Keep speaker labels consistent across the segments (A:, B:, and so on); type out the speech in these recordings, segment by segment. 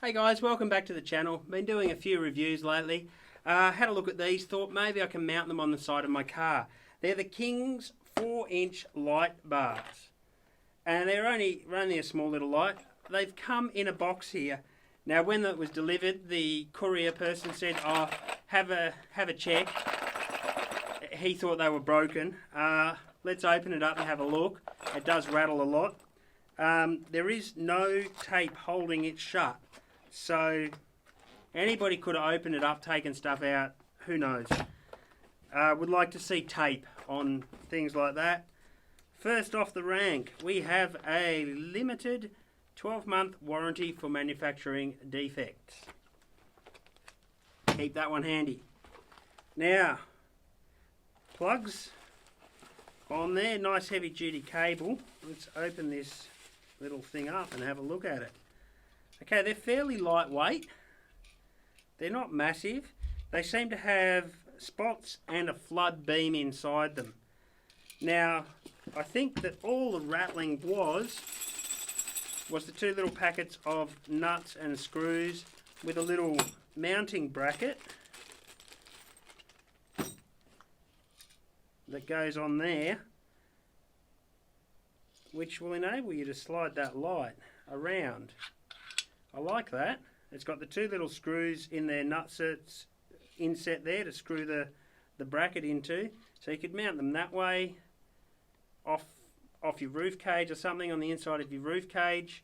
A: Hey guys, welcome back to the channel. Been doing a few reviews lately. Had a look at these, thought maybe I can mount them on the side of my car. They're the King's 4-inch light bars. And they're only a small little light. They've come in a box here. Now when it was delivered, the courier person said, oh, have a check. He thought they were broken. Let's open it up and have a look. It does rattle a lot. There is no tape holding it shut. So anybody could have opened it up, taken stuff out, who knows. Would like to see tape on things like that. First off the rank, we have a limited 12-month warranty for manufacturing defects. Keep that one handy. Now, plugs on there, nice heavy duty cable. Let's open this little thing up and have a look at it. Okay, they're fairly lightweight. They're not massive. They seem to have spots and a flood beam inside them. Now, I think that all the rattling was the two little packets of nuts and screws with a little mounting bracket that goes on there, which will enable you to slide that light around. I like that. It's got the two little screws in their nutsets inset there to screw the bracket into, so you could mount them that way off your roof cage or something on the inside of your roof cage.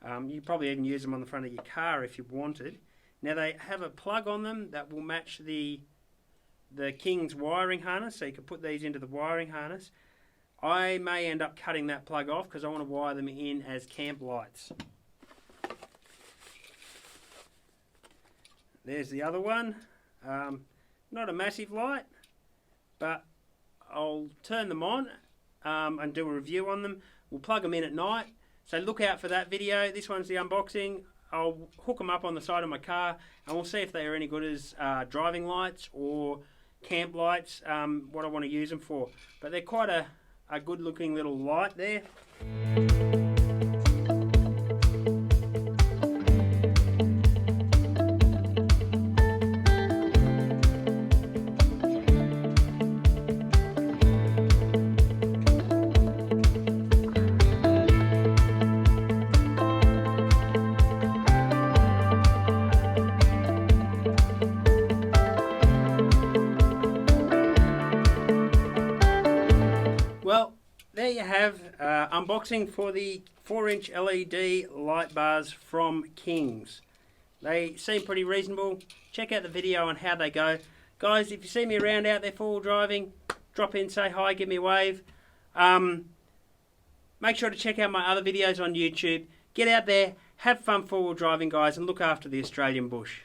A: You probably even use them on the front of your car if you wanted. Now they have a plug on them that will match the King's wiring harness, so you can put these into the wiring harness. I may end up cutting that plug off because I want to wire them in as camp lights. There's the other one. Not a massive light, but I'll turn them on and do a review on them. We'll plug them in at night, so look out for that video. This one's the unboxing. I'll hook them up on the side of my car and we'll see if they are any good as driving lights or camp lights, what I want to use them for. But they're quite a good looking little light there. Well, there you have unboxing for the 4-inch LED light bars from King's. They seem pretty reasonable. Check out the video on how they go. Guys, if you see me around out there 4-wheel driving, drop in, say hi, give me a wave. Make sure to check out my other videos on YouTube. Get out there, have fun 4-wheel driving, guys, and look after the Australian bush.